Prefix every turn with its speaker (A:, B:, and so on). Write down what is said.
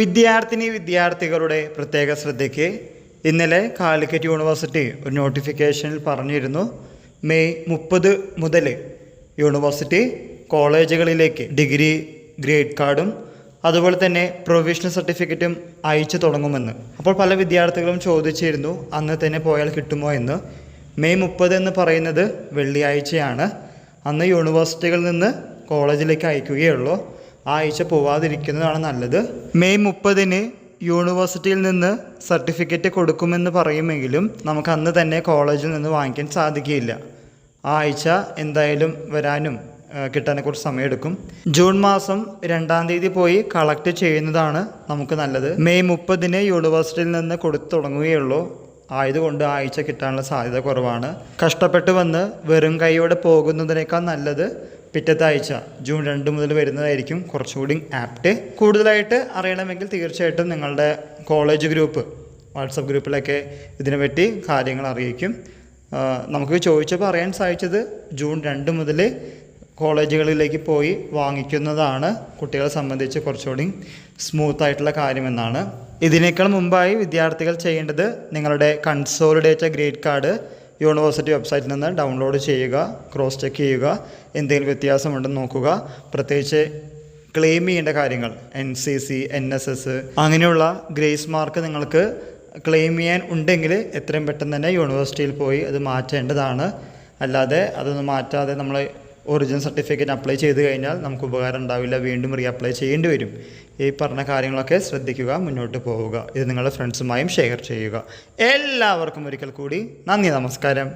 A: വിദ്യാർത്ഥികളുടെ പ്രത്യേക ശ്രദ്ധയ്ക്ക് ഇന്നലെ കാലിക്കറ്റ് യൂണിവേഴ്സിറ്റി ഒരു നോട്ടിഫിക്കേഷനിൽ പറഞ്ഞിരുന്നു, മെയ് 30 മുതൽ യൂണിവേഴ്സിറ്റി കോളേജുകളിലേക്ക് ഡിഗ്രി ഗ്രേഡ് കാർഡും അതുപോലെ തന്നെ പ്രൊവിഷണൽ സർട്ടിഫിക്കറ്റും അയച്ചു തുടങ്ങുമെന്ന്. അപ്പോൾ പല വിദ്യാർത്ഥികളും ചോദിച്ചിരുന്നു അന്ന് തന്നെ പോയാൽ കിട്ടുമോ എന്ന്. മെയ് 30 എന്ന് പറയുന്നത് വെള്ളിയാഴ്ചയാണ്. അന്ന് യൂണിവേഴ്സിറ്റികളിൽ നിന്ന് കോളേജിലേക്ക് അയക്കുകയുള്ളൂ. ആ ആഴ്ച പോവാതിരിക്കുന്നതാണ് നല്ലത്. മെയ് 30 യൂണിവേഴ്സിറ്റിയിൽ നിന്ന് സർട്ടിഫിക്കറ്റ് കൊടുക്കുമെന്ന് പറയുമെങ്കിലും നമുക്ക് അന്ന് തന്നെ കോളേജിൽ നിന്ന് വാങ്ങിക്കാൻ സാധിക്കുകയില്ല. ആ ആഴ്ച എന്തായാലും വരാനും കിട്ടാനെ കുറച്ച് സമയമെടുക്കും. ജൂൺ മാസം 2-ാം തീയതി പോയി കളക്ട് ചെയ്യുന്നതാണ് നമുക്ക് നല്ലത്. മെയ് 30 യൂണിവേഴ്സിറ്റിയിൽ നിന്ന് കൊടുത്തു തുടങ്ങുകയുള്ളൂ. ആയതുകൊണ്ട് ആഴ്ച കിട്ടാനുള്ള സാധ്യത കുറവാണ്. കഷ്ടപ്പെട്ട് വന്ന് വെറും കൈയോടെ പോകുന്നതിനേക്കാൾ നല്ലത് പിറ്റത്തെ ആഴ്ച ജൂൺ 2 മുതൽ വരുന്നതായിരിക്കും കുറച്ചുകൂടി ആപ്റ്റ്. കൂടുതലായിട്ട് അറിയണമെങ്കിൽ തീർച്ചയായിട്ടും നിങ്ങളുടെ കോളേജ് ഗ്രൂപ്പ് വാട്സപ്പ് ഗ്രൂപ്പിലൊക്കെ ഇതിനെപ്പറ്റി കാര്യങ്ങൾ അറിയിക്കും. നമുക്ക് ചോദിച്ചപ്പോൾ അറിയാൻ സാധിച്ചത് ജൂൺ 2 മുതൽ കോളേജുകളിലേക്ക് പോയി വാങ്ങിക്കുന്നതാണ് കുട്ടികളെ സംബന്ധിച്ച് കുറച്ചുകൂടി സ്മൂത്തായിട്ടുള്ള കാര്യമെന്നാണ്. ഇതിനേക്കാൾ മുമ്പായി വിദ്യാർത്ഥികൾ ചെയ്യേണ്ടത് നിങ്ങളുടെ കൺസോളിഡേറ്റഡ് ഗ്രേഡ് കാർഡ് യൂണിവേഴ്സിറ്റി വെബ്സൈറ്റിൽ നിന്ന് ഡൗൺലോഡ് ചെയ്യുക, ക്രോസ് ചെക്ക് ചെയ്യുക, എന്തെങ്കിലും വ്യത്യാസമുണ്ടെന്ന് നോക്കുക. പ്രത്യേകിച്ച് ക്ലെയിം ചെയ്യേണ്ട കാര്യങ്ങൾ NCC, NSS അങ്ങനെയുള്ള ഗ്രേസ് മാർക്ക് നിങ്ങൾക്ക് ക്ലെയിം ചെയ്യാൻ ഉണ്ടെങ്കിൽ എത്രയും പെട്ടെന്ന് തന്നെ യൂണിവേഴ്സിറ്റിയിൽ പോയി അത് മാറ്റേണ്ടതാണ്. അല്ലാതെ അതൊന്നും മാറ്റാതെ നമ്മൾ ഒറിജിനൽ സർട്ടിഫിക്കറ്റ് അപ്ലൈ ചെയ്ത് കഴിഞ്ഞാൽ നമുക്ക് ഉപകാരം ഉണ്ടാവില്ല, വീണ്ടും അപ്ലൈ ചെയ്യേണ്ടി വരും. ഈ പറഞ്ഞ കാര്യങ്ങളൊക്കെ ശ്രദ്ധിക്കുക, മുന്നോട്ട് പോവുക. ഇത് നിങ്ങളുടെ ഫ്രണ്ട്സുമായും ഷെയർ ചെയ്യുക. എല്ലാവർക്കും ഒരിക്കൽ കൂടി നന്ദി, നമസ്കാരം.